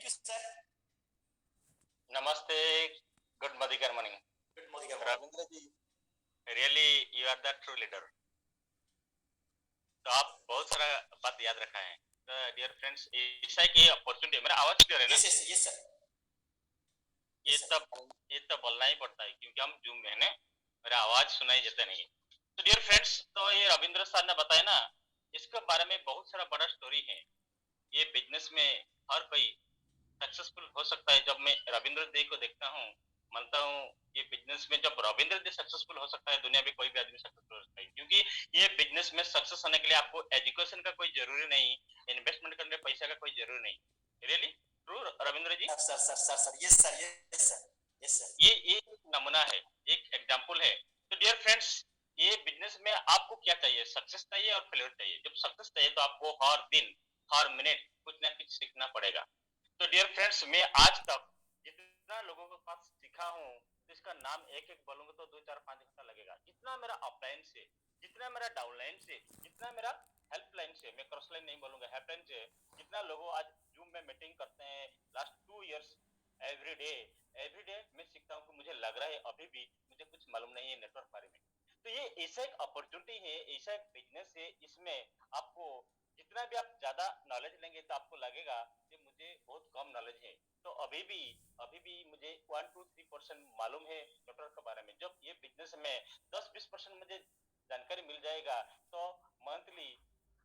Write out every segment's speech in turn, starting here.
Thank you sir. नमस्ते, good morning. Good morning Ravindra ji, really you are the true leader. तो आप बहुत सारा बात याद रखा है। तो डियर फ्रेंड्स, ऐसा की अपॉर्चुनिटी, मेरा आवाज क्लियर है ना? Yes sir. ये तो बोलना ही पड़ता है क्योंकि हम जूम में है ना, मेरा आवाज सुनाई देता नहीं। तो डियर फ्रेंड्स, तो ये रविंद्र सर ने बताया ना, इसके बारे में बहुत सारा बड़ा स्टोरी है। ये बिजनेस में हर कोई सक्सेसफुल हो सकता है। जब मैं रविंद्र जी को देखता हूँ, मानता हूँ ये बिजनेस में जब रविंद्र जी सक्सेसफुल हो सकता है, दुनिया में कोई भी आदमी सक्सेसफुल हो सकता है। क्योंकि ये बिजनेस में सक्सेस होने के लिए आपको एजुकेशन का कोई जरूरी नहीं, इन्वेस्टमेंट करने पैसा का कोई जरूरी नहीं। Really true Ravindra ji? Sir sir sir sir yes sir yes sir yes sir. ये एक नमूना है, एक एग्जाम्पल है। तो डियर फ्रेंड्स, ये बिजनेस में आपको क्या चाहिए? सक्सेस चाहिए और फेलियर चाहिए। जब सक्सेस चाहिए तो आपको हर दिन हर मिनट कुछ ना कुछ सीखना पड़ेगा। तो डियर फ्रेंड्स, मैं आज तक जितना लोगों के पास सीखा हूँ, तो इसका नाम एक एक बोलूंगा तो 2 4 5 घंटा लगेगा। जितना मेरा अपलाइन से, जितना मेरा डाउनलाइन से, जितना मेरा हेल्पलाइन से, मैं क्रॉस लाइन नहीं बोलूंगा, हेल्पलाइन से, जितना लोगों आज जूम में मीटिंग करते हैं लास्ट 2 इयर्स, एवरी डे मैं सीखता हूँ कि मुझे लग रहा है अभी भी मुझे कुछ मालूम नहीं है नेटवर्क बारे में। तो ये ऐसा एक अपॉर्चुनिटी है, ऐसा एक बिजनेस है, इसमें आपको जितना भी आप ज्यादा नॉलेज लेंगे तो आपको लगेगा कि मुझे बहुत कम नॉलेज है। तो अभी भी मुझे 1 to 3% मालूम है नेटवर्क के बारे में। जब ये बिजनेस में 10-20% मुझे जानकारी मिल जाएगा तो monthly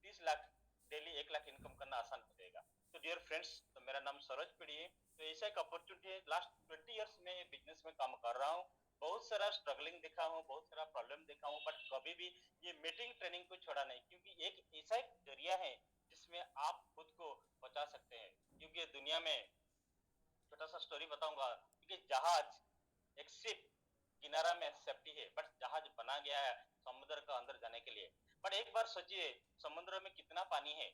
30 lakh, daily 1 lakh income करना आसान हो जाएगा। तो डियर फ्रेंड्स, तो मेरा नाम सरोज पीड़ी है। तो ऐसा एक अपॉर्चुनिटी है। लास्ट 20 इयर्स में बिजनेस में काम कर रहा हूँ। बहुत सारा स्ट्रगलिंग देखा हूँ, बहुत सारा प्रॉब्लम देखा हूँ, बट कभी भी ये मीटिंग ट्रेनिंग को छोड़ा नहीं, क्योंकि एक ऐसा एक जरिया है जिसमें आप खुद को बचा सकते हैं। क्योंकि दुनिया में छोटा सा स्टोरी बताऊंगा कि जहाज एक शिप किनारा में सेफ्टी है, बट जहाज बना गया है समुद्र का अंदर जाने के लिए। बट एक बार सोचिए, समुद्र में कितना पानी है,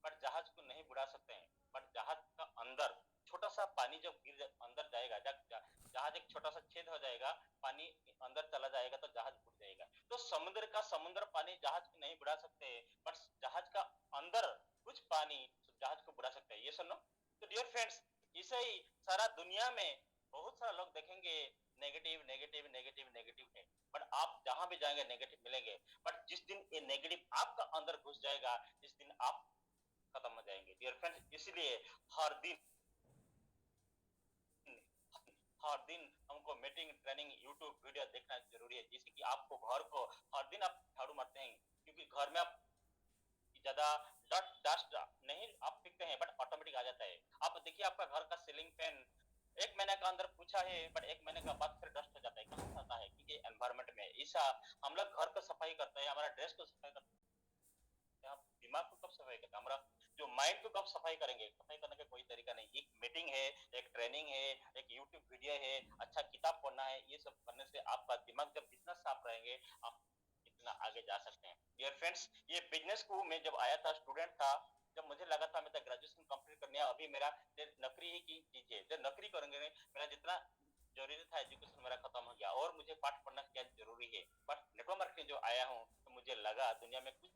बट जहाज को नहीं बुड़ा सकते हैं। बट जहाज का अंदर छोटा सा पानी जब अंदर जाएगा, जहाज एक छोटा सा छेद हो जाएगा, पानी अंदर चला जाएगा तो जहाज बुड़ जाएगा। तो समुद्र पानी जहाज को नहीं बुड़ा सकते, बट जहाज का अंदर कुछ पानी जहाज को बुड़ा सकता है। ये सुनो। तो डियर फ्रेंड्स, इसे ही सारा दुनिया में बहुत सारा लोग देखेंगे नेगेटिव नेगेटिव नेगेटिव नेगेटिव है, बट आप जहां भी जाएंगे नेगेटिव मिलेंगे। बट जिस दिन ये नेगेटिव आपका अंदर घुस जाएगा, जिस दिन आप खत्म हो जाएंगे। डियर फ्रेंड्स, इसलिए हर दिन हर दिन हमको मीटिंग ट्रेनिंग यूट्यूब वीडियो देखना जरूरी है। जैसे कि आपको घर को हर दिन आप झाड़ू मारते हैं, क्योंकि घर में आप ज्यादा डस्ट नहीं आप फेंकते हैं, बट ऑटोमेटिक आ जाता है। आप देखिए आपका घर का सीलिंग फैन 1 महीने का अंदर पूछा है, बट 1 महीने का बाद फिर डस्ट हो जाता है। कहाँ से आता है? क्योंकि एनवायरमेंट में ऐसा हम लोग घर को सफाई करते हैं, हमारा ड्रेस को सफाई करते हैं, दिमाग को कब सफाई करते हैं? हमारा जो माइंड को कब सफाई करेंगे? सफाई करने का कोई तरीका नहीं। एक मीटिंग है, एक ट्रेनिंग है, एक यूट्यूब वीडियो है, अच्छा किताब पढ़ना है, ये सब करने से आपका दिमाग जब जितना साफ रहेंगे, आप इतना आगे जा सकते हैं। डियर फ्रेंड्स, ये बिजनेस को मैं जब आया था, स्टूडेंट था, जब मुझे लगा था मैं तो ग्रेजुएशन कंप्लीट करने, अभी मेरा नौकरी ही की चीज है, जब नौकरी करेंगे मेरा जितना जरूरी था एजुकेशन मेरा खत्म हो गया और मुझे पाठ पढ़ना क्या जरूरी है। बट नेटवर्क मार्केटिंग जो आया हूँ तो मुझे लगा दुनिया में कुछ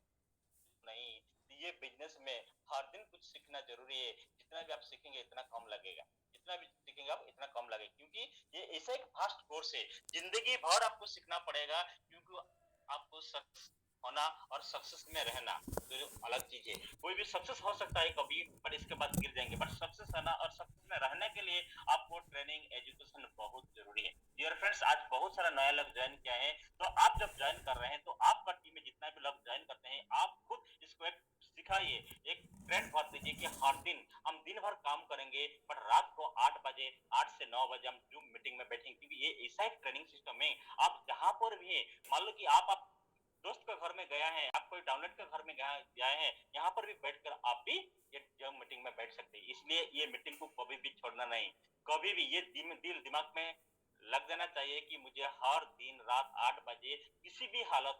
नहीं, ये बिजनेस में हर दिन कुछ सीखना जरूरी है। जितना भी आप सीखेंगे इतना कम लगेगा, जितना भी सीखेंगे आप इतना कम लगेगा, क्योंकि ये ऐसा एक फास्ट कोर्स है, जिंदगी भर आपको सीखना पड़ेगा। क्योंकि आपको सक्सेस होना और सक्सेस में रहना तो अलग चीज है। कोई भी सक्सेस हो सकता है कभी, पर इसके बाद गिर जाएंगे। बट सक्सेस होना और सक्सेस में रहने के लिए आपको ट्रेनिंग एजुकेशन बहुत जरूरी है। डियर फ्रेंड्स, आज बहुत सारा नया लोग ज्वाइन किया है, तो आप जब ज्वाइन कर रहे हैं तो आपका टीम में जितना भी लोग ज्वाइन करते हैं, आप खुद इसको एक सिखाइए, एक ट्रेंड भर दीजिए कि हर दिन हम दिन भर काम करेंगे, पर रात को 8 बजे 8 से 9 बजे हम जूम मीटिंग में बैठेंगे। क्योंकि ये ऐसा एक ट्रेनिंग सिस्टम है, आप जहां पर भी है, मान लो कि आप दोस्त के घर में गया है, आप कोई डाउनलोड के घर में गए हैं, यहाँ पर भी बैठकर आप भी ये जूम मीटिंग में बैठ सकते हैं। इसलिए ये मीटिंग को कभी भी छोड़ना नहीं, कभी भी ये दिल दिमाग में लग जाना चाहिए कि मुझे हर दिन रात 8 बजे किसी भी हालत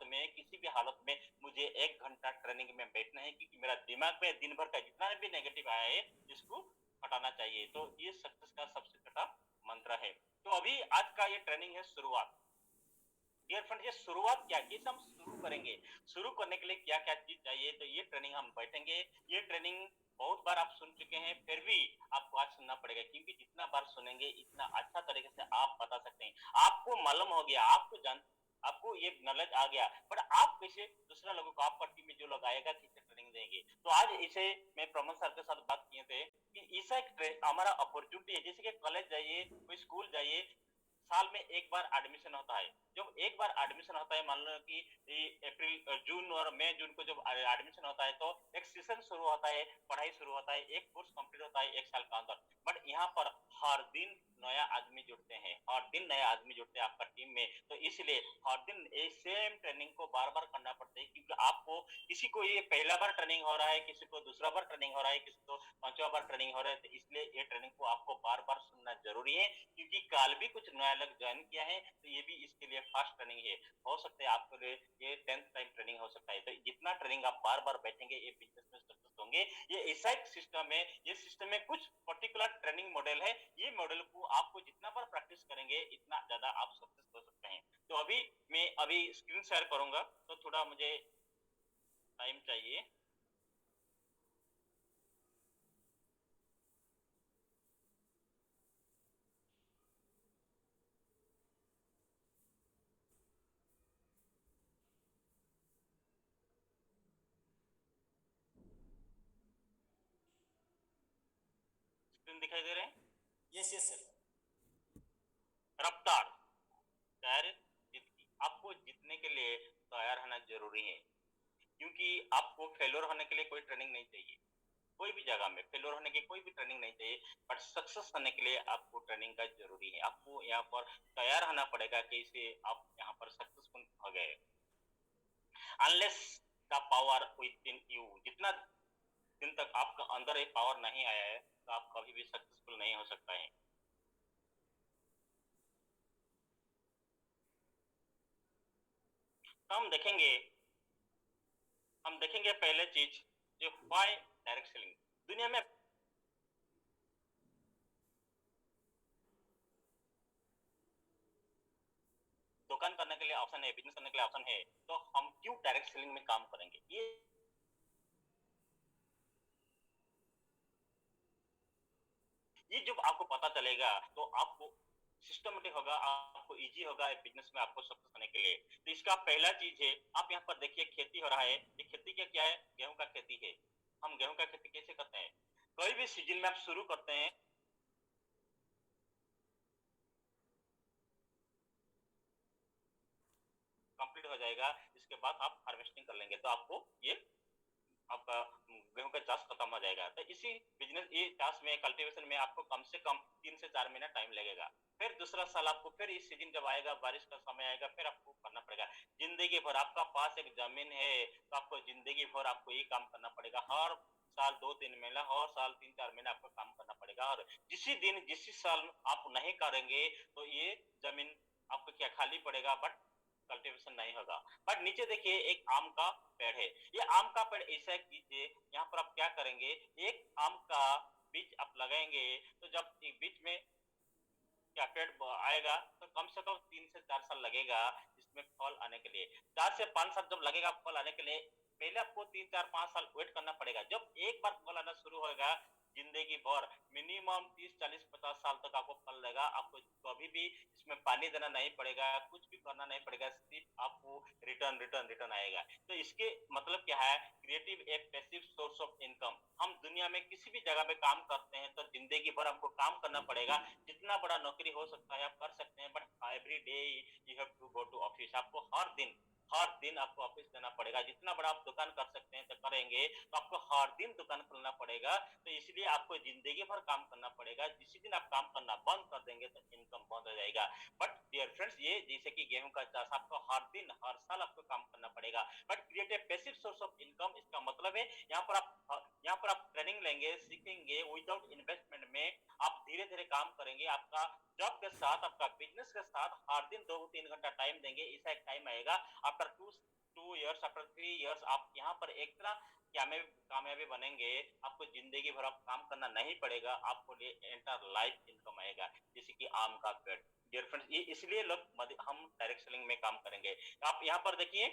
में मुझे 1 घंटा ट्रेनिंग में बैठना है, क्योंकि मेरा दिमाग में दिन भर का जितना भी नेगेटिव आया है इसको हटाना चाहिए। तो ये सक्सेस का सबसे छोटा मंत्र है। तो अभी आज का ये ट्रेनिंग है शुरुआत। डियर फ्रेंड, ये शुरुआत क्या है, हम शुरू करेंगे, शुरू करने के लिए क्या क्या चीज चाहिए, तो ये ट्रेनिंग हम बैठेंगे। ये ट्रेनिंग बहुत बार आप सुन चुके हैं, फिर भी आपको आज सुनना पड़ेगा, क्योंकि जितना बार सुनेंगे इतना अच्छा तरीके से आप बता सकते हैं। आपको मालूम हो गया, आपको ये नॉलेज आ गया, पर आप कैसे दूसरा लोगों को, आपका टीम में जो लोग आएगा कैसे ट्रेनिंग देंगे। तो आज इसे मैं प्रमोद सर के साथ बात किए थे कि ऐसा एक हमारा अपॉर्चुनिटी है, जैसे कि कॉलेज जाइए, कोई स्कूल जाइए, साल में एक बार एडमिशन होता है। जब एक बार एडमिशन होता है, मान लो कि अप्रैल जून और मई जून को जब एडमिशन होता है, तो एक सेशन शुरू होता है, पढ़ाई शुरू होता है, एक कोर्स कंप्लीट होता है एक साल का अंदर। बट यहाँ पर हर दिन नया आदमी जुड़ते हैं, हर दिन नया आदमी जुड़ते हैं आपका टीम में। तो इसलिए हर दिन एक सेम ट्रेनिंग को बार बार करना पड़ता है, क्योंकि आपको किसी को ये पहला बार ट्रेनिंग हो रहा है, किसी को दूसरा बार ट्रेनिंग हो रहा है, किसी को पांचवा बार ट्रेनिंग हो रहा है। तो इसलिए ये ट्रेनिंग को आपको बार बार सुनना जरूरी है, क्योंकि कल भी कुछ नया लोग ज्वाइन किया है, तो ये भी इसके लिए फास्ट ट्रेनिंग है। हो सकता है आपके लिए ये 10th टाइम ट्रेनिंग हो सकता है। तो जितना ट्रेनिंग आप बार बार बैठेंगे, ये बिजनेस में सक्सेस होंगे। ये ऐसा एक सिस्टम है, ये सिस्टम में कुछ पर्टिकुलर ट्रेनिंग मॉडल है। ये मॉडल को आपको जितना बार प्रैक्टिस करेंगे, इतना ज्यादा आप सक्सेस हो सकते हैं। तो अभी मैं स्क्रीन शेयर करूंगा, तो थोड़ा मुझे टाइम चाहिए। स्क्रीन दिखाई दे रहे हैं? Yes yes sir. रफ्तार, तैयार, आपको जीतने के लिए तैयार होना जरूरी है, क्योंकि आपको फेलोर होने के लिए कोई ट्रेनिंग नहीं चाहिए। कोई भी जगह में फेलोर होने की कोई भी ट्रेनिंग नहीं चाहिए, बट सक्सेस होने के लिए आपको ट्रेनिंग का जरूरी है। आपको यहाँ पर तैयार होना पड़ेगा कि इसे आप यहाँ पर सक्सेसफुल हो गए। Unless the power with in you, जितना दिन तक आपका अंदर एक पावर नहीं आया है, तो आप कभी भी सक्सेसफुल नहीं हो सकता है। तो हम देखेंगे पहले चीज, जो व्हाई डायरेक्ट सेलिंग दुनिया में दुकान करने के लिए ऑप्शन है, बिजनेस करने के लिए ऑप्शन है, तो हम क्यों डायरेक्ट सेलिंग में काम करेंगे। ये जब आपको पता चलेगा, तो आपको सिस्टमेटिक होगा, आपको इजी होगा बिजनेस में आपको सक्सेस होने के लिए। तो इसका पहला चीज है, आप यहाँ पर देखिए खेती हो रहा है। ये खेती क्या है? गेहूं का खेती है। हम गेहूं का खेती कैसे करते हैं? कोई भी सीजन में आप शुरू करते हैं, कंप्लीट हो जाएगा, इसके बाद आप हार्वेस्टिंग कर लेंगे, तो आपको ये आपका गेहूं का चाष खत्म हो जाएगा। तो इसी बिजनेस ये चाष में, कल्टीवेशन में आपको कम से कम 3 से 4 महीना टाइम लगेगा। फिर दूसरा साल आपको फिर इस सीजन जब आएगा, बारिश का समय आएगा, फिर आपको करना पड़ेगा। जिंदगी भर आपका पास एक जमीन है, तो आपको जिंदगी भर आपको ये काम करना पड़ेगा। हर साल 2-3 महीना, हर साल 3-4 महीना आपको काम करना पड़ेगा। और जिस साल आप नहीं करेंगे, तो ये जमीन आपको क्या खाली पड़ेगा, बट कल्टीवेशन नहीं होगा। बट नीचे देखिए, एक आम का पेड़ है। ये आम का पेड़ ऐसा कीजिए, यहाँ पर आप क्या करेंगे, एक आम का बीज आप लगाएंगे, तो जब एक बीच में क्या पेड़ आएगा, तो कम से कम 3 से 4 साल लगेगा इसमें फल आने के लिए। 4 से 5 साल जब लगेगा फल आने के लिए, पहले आपको 3-4-5 साल वेट करना पड़ेगा। जब एक बार फल आना शुरू होगा, जिंदगी भर मिनिमम 30-40-50 साल तक आपको फल देगा। आपको कभी भी इसमें पानी देना नहीं पड़ेगा, कुछ भी करना नहीं पड़ेगा, सिर्फ आपको रिटर्न रिटर्न रिटर्न आएगा। तो इसके मतलब क्या है, creative A passive source of income. हम दुनिया में किसी भी जगह पे काम करते हैं, तो जिंदगी भर हमको काम करना पड़ेगा। जितना बड़ा नौकरी हो सकता है आप कर सकते हैं, but every day you have to go to office. आपको हर दिन आपको ऑफिस जाना पड़ेगा। जितना बड़ा आप दुकान कर सकते हैं तो करेंगे, तो आपको हर दिन दुकान खोलना पड़ेगा। तो इसलिए आपको जिंदगी भर काम करना पड़ेगा। जिस दिन आप काम करना बंद कर देंगे, तो इनकम बंद हो जाएगा। बट डियर फ्रेंड्स, ये जैसे कि गेहूं का चाष, आपको हर दिन हर साल आपको काम करना पड़ेगा, but create a passive source of income. इसका मतलब है यहाँ पर आप ट्रेनिंग लेंगे, सीखेंगे, विदाउट इन्वेस्टमेंट में आप धीरे धीरे काम करेंगे। आपका जॉब के साथ, आपका बिजनेस के साथ हर दिन 2-3 घंटा टाइम देंगे। ऐसा एक टाइम आएगा, आफ्टर 2 years, आफ्टर 3 years, आप यहाँ पर एक तरह कामयाबी बनेंगे। आपको जिंदगी भर आप काम करना नहीं पड़ेगा, आपको लिए एंटायर लाइफ इनकम आएगा, जैसे कि आम का पेड़। डियर फ्रेंड्स, ये इसलिए लोग हम डायरेक्ट सेलिंग में काम करेंगे। आप यहाँ पर देखिए,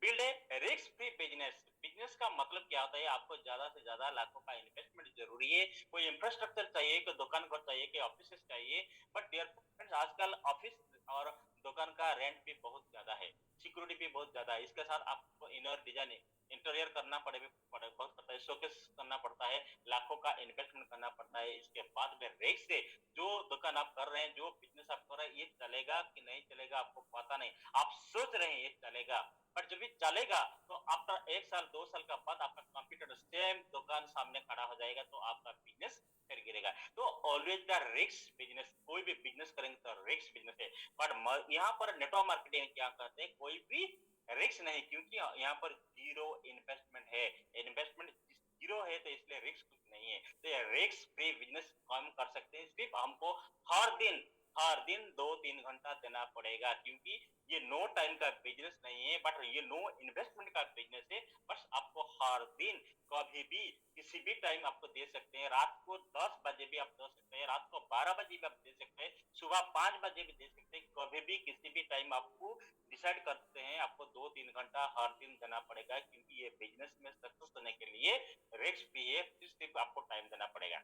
build a risk free business. Business का मतलब क्या होता है? आपको ज्यादा से ज्यादा लाखों का इन्वेस्टमेंट जरूरी है। कोई इंफ्रास्ट्रक्चर चाहिए, कोई दुकान घर चाहिए, कोई ऑफिस चाहिए। बट डियर फ्रेंड्स, आजकल ऑफिस और दुकान का रेंट भी बहुत ज्यादा है, सिक्योरिटी भी बहुत ज्यादा है। इसके साथ आपको इनर डिजाइन, इंटीरियर करना बहुत पड़ता है, शोकेस करना पड़ता है, लाखों का इन्वेस्टमेंट करना पड़ता है। इसके बाद में रेक से जो दुकान आप कर रहे हैं, जो बिजनेस आप कर रहे हैं, ये चलेगा कि नहीं चलेगा आपको पता नहीं। आप सोच रहे हैं ये चलेगा, पर जब ये चलेगा तो आफ्टर 1 साल 2 साल का बाद आपका कंप्यूटर सेम दुकान सामने खड़ा हो जाएगा, तो आपका बिजनेस फिर गिरेगा। तो ऑलवेज द रिस्क बिजनेस, कोई भी बिजनेस करेंगे तो रिस्क बिजनेस है। बट यहाँ पर नेटवर्क मार्केटिंग क्या कहते हैं, कोई भी रिस्क नहीं, क्योंकि यहाँ पर जीरो इन्वेस्टमेंट है। इन्वेस्टमेंट जीरो है तो इसलिए रिस्क कुछ नहीं है। तो ये रिस्क फ्री बिजनेस हम कर सकते हैं। सिर्फ हमको हर दिन 2-3 घंटा देना पड़ेगा, क्योंकि ये नो टाइम का बिजनेस नहीं है, बट ये नो इन्वेस्टमेंट का बिजनेस है। बस आपको हर दिन कभी भी किसी भी टाइम आपको दे सकते हैं। रात को 10 बजे भी आप दे सकते हैं, रात को 12 बजे भी आप दे सकते हैं, सुबह 5 बजे भी दे सकते हैं। कभी भी किसी भी टाइम आपको डिसाइड करते हैं, आपको 2-3 घंटा हर दिन देना पड़ेगा, क्योंकि ये बिजनेस में सक्सेस होने के लिए रिस्क भी है, सिर्फ आपको टाइम देना पड़ेगा।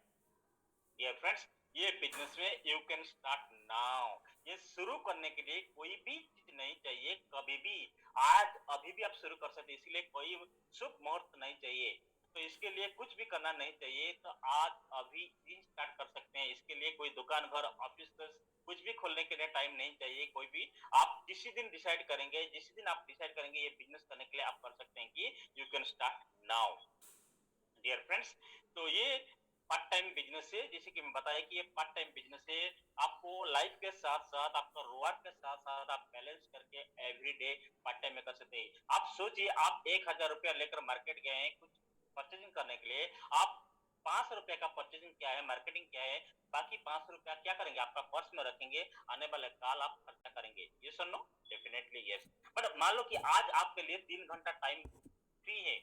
डियर फ्रेंड्स, ये बिजनेस में यू कैन स्टार्ट नाउ। ये शुरू करने के लिए कोई भी चीज नहीं चाहिए, कभी भी। आज अभी भी आप शुरू कर सकते हैं, इसीलिए कोई शुभ मुहूर्त नहीं चाहिए। तो इसके लिए कुछ भी करना नहीं चाहिए, तो आज अभी ही स्टार्ट कर सकते हैं। इसके लिए कोई दुकान घर ऑफिस कुछ भी खोलने के लिए टाइम नहीं चाहिए। कोई भी आप जिस दिन डिसाइड करेंगे, जिस दिन आप डिसाइड करेंगे ये बिजनेस करने के लिए, आप कर सकते हैं कि you can start now. Dear friends, तो ये पार्ट टाइम बिजनेस है, जैसे कि मैं बताया कि ये पार्ट टाइम बिजनेस है। आपको लाइफ के साथ साथ, आपका वर्क के साथ साथ आप बैलेंस करके एवरी डे पार्ट टाइम में कर सकते हैं। आप सोचिए, आप 1,000 रुपया लेकर मार्केट गए हैं कुछ परचेजिंग करने के लिए। आप 500 रुपया का परचेजिंग क्या है, मार्केटिंग क्या है, बाकी 500 रुपया क्या करेंगे, आपका पर्स में रखेंगे, आने वाले काल आप खर्चा करेंगे। ये सुनो, डेफिनेटली यस। बट मान लो कि आज आपके लिए 3 घंटा टाइम फ्री है,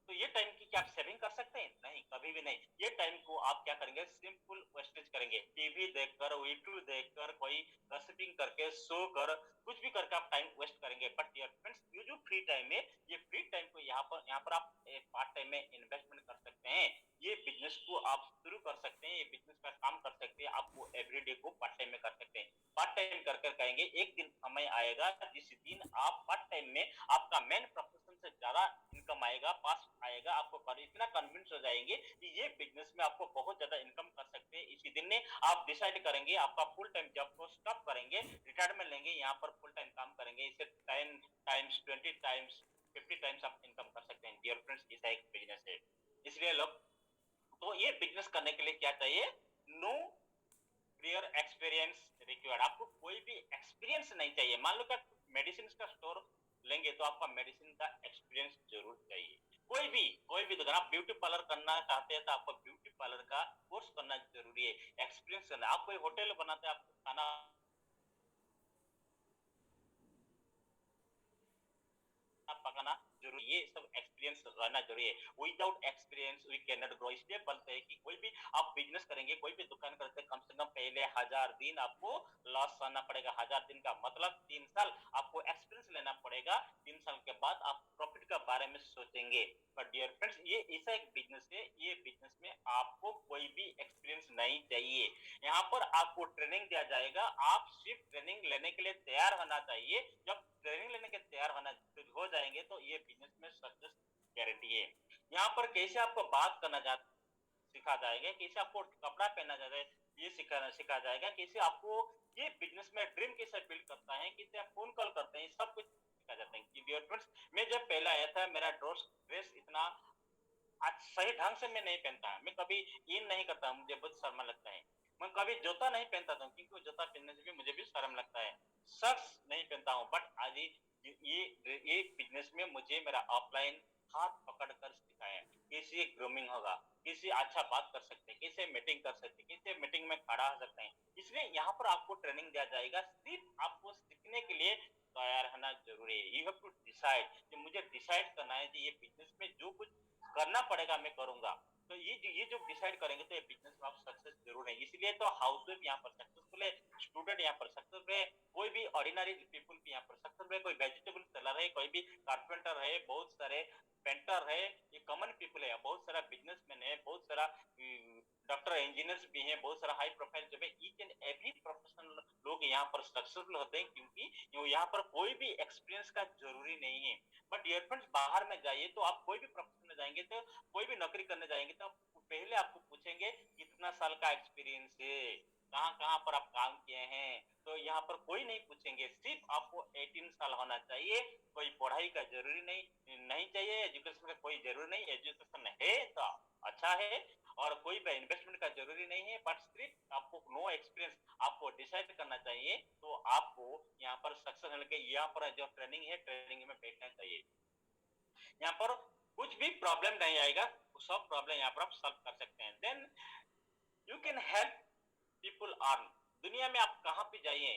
तो ये टाइम की क्या आप सेविंग कर सकते हैं? नहीं, कभी भी नहीं। ये टाइम को आप क्या करेंगे, सिंपल वेस्टेज करेंगे। टीवी देखकर, यूट्यूब देखकर, कोई गॉसिपिंग करके, शो कर, कुछ भी करके आप टाइम वेस्ट करेंगे। बट डियर फ्रेंड्स, ये जो फ्री टाइम है, ये फ्री टाइम को यहाँ पर आप पार्ट टाइम में इन्वेस्टमेंट कर सकते हैं। ये बिजनेस को आप शुरू कर सकते हैं, ये बिजनेस का काम कर सकते हैं। आपको एवरीडे को पार्ट टाइम में कर सकते हैं। पार्ट टाइम कर कर कहेंगे, एक दिन समय आएगा जिस दिन आप पार्ट टाइम में आपका मेन प्रोफेशन से ज्यादा इनकम आएगा, पास आएगा। आपको इतना कन्विंस हो जाएंगे कि ये बिजनेस में आपको बहुत ज्यादा इनकम कर सकते हैं। इसी दिन ने आप डिसाइड करेंगे, आपका फुल टाइम जॉब को स्टॉप करेंगे, रिटायरमेंट लेंगे, यहाँ पर फुल टाइम काम करेंगे। इसे 10 टाइम्स, 20 टाइम्स, 50 टाइम्स आप इनकम कर सकते हैं। डियर फ्रेंड्स, ऐसा एक बिजनेस है। इसलिए लोग, तो ये बिजनेस करने के लिए क्या चाहिए, नो प्रियर एक्सपीरियंस रिक्वायर्ड। आपको कोई भी एक्सपीरियंस नहीं चाहिए। मान लो कि मेडिसिन का स्टोर लेंगे तो आपका मेडिसिन का एक्सपीरियंस जरूर चाहिए। कोई भी दुकान, आप ब्यूटी पार्लर करना चाहते हैं तो आपको ब्यूटी पार्लर का कोर्स करना जरूरी है, एक्सपीरियंस करना। आप कोई होटल बनाते हैं, आपको खाना पकाना जरूरी, ये सब एक्सपीरियंस रहना जरूरी है। Without experience we can not grow. इसलिए बोलते हैं कि कोई भी आप बिजनेस करेंगे, कोई भी दुकान करते हैं, कम से कम पहले 1000 दिन आपको लॉस सहना पड़ेगा। 1000 दिन का मतलब 3 साल आपको एक्सपीरियंस लेना पड़ेगा। 3 साल के बाद आप प्रॉफिट के बारे में सोचेंगे। बट डियर फ्रेंड्स, ये ऐसा एक बिजनेस है, ये बिजनेस में आपको कोई भी एक्सपीरियंस नहीं चाहिए। यहाँ पर आपको ट्रेनिंग दिया जाएगा, आप सिर्फ ट्रेनिंग लेने के लिए तैयार होना चाहिए। जब ट्रेनिंग लेने के तैयार होना हो जाएंगे तो ये बिजनेस में सक्सेस गारंटी है। यहाँ पर कैसे आपको बात करना सिखा जाएगा, कैसे आपको कपड़ा पहना जाता है ये सिखा जाएगा, कैसे आपको ये बिजनेस में ड्रीम कैसे बिल्ड करता है, कैसे आप फोन कॉल करते हैं, सब कुछ सिखा जाता है। डियर फ्रेंड्स, मैं जब पहला आया था, मेरा ड्रेस इतना आज सही ढंग से मैं नहीं पहनता, मैं कभी इन नहीं करता, मुझे बहुत शर्मा लगता है। मैं कभी जूता नहीं पहनता था, क्योंकि वो जूता पहनने से भी मुझे भी शर्म लगता है। शर्ट्स नहीं पहनता हूँ। बट आज ये बिजनेस में मुझे मेरा ऑफलाइन हाथ पकड़ कर सिखाया कैसे ग्रूमिंग होगा, कैसे अच्छा बात कर सकते हैं, कैसे मीटिंग कर सकते हैं, कैसे मीटिंग में खड़ा हो सकते हैं। इसलिए यहाँ पर आपको ट्रेनिंग दिया जाएगा। सिर्फ आपको सीखने के लिए तैयार होना जरूरी है। यू हैव टू डिसाइड कि मुझे डिसाइड करना है कि ये बिजनेस में जो कुछ करना पड़ेगा मैं करूंगा। तो ये जो डिसाइड करेंगे तो ये बिजनेस में आप सक्सेस जरूर है। इसलिए तो हाउस वाइफ यहाँ पर सक्सेसफुल है, स्टूडेंट यहाँ पर सक्सेसफुल है, कोई भी ऑर्डिनरी पीपल भी यहाँ पर सक्सेसफुल है, कोई वेजिटेबल सेलर है, कोई भी कारपेंटर है, बहुत सारे पेंटर है, ये कॉमन पीपल है, बहुत सारा बिजनेसमैन है, बहुत सारा डॉक्टर इंजीनियर्स भी हैं, बहुत सारा हाई प्रोफाइल जब है, ईच एंड एवरी प्रोफेशनल लोग यहाँ पर सक्सेसफुल होते हैं, क्योंकि यहाँ पर कोई भी एक्सपीरियंस का जरूरी नहीं है। बट डियर फ्रेंड्स, बाहर में जाइए तो आप कोई भी प्रोफेशन में जाएंगे तो कोई भी नौकरी करने जाएंगे तो पहले आपको पूछेंगे कितना साल का एक्सपीरियंस है, कहाँ कहाँ पर आप काम किए हैं। तो यहाँ पर कोई नहीं पूछेंगे, सिर्फ आपको 18 साल होना चाहिए। कोई पढ़ाई का जरूरी नहीं नहीं चाहिए, एजुकेशन का कोई जरूरी नहीं, एजुकेशन है तो अच्छा है, और कोई भी इन्वेस्टमेंट का जरूरी नहीं है, बट सिर्फ आपको नो एक्सपीरियंस आपको डिसाइड करना चाहिए। तो आपको यहाँ पर सक्सेस होने के यहाँ पर जो ट्रेनिंग है, ट्रेनिंग में बैठना चाहिए। यहाँ पर कुछ भी प्रॉब्लम नहीं आएगा, सब प्रॉब्लम यहाँ पर आप सॉल्व कर सकते हैं। Then you can help people earn. दुनिया में आप कहाँ पे जाइए,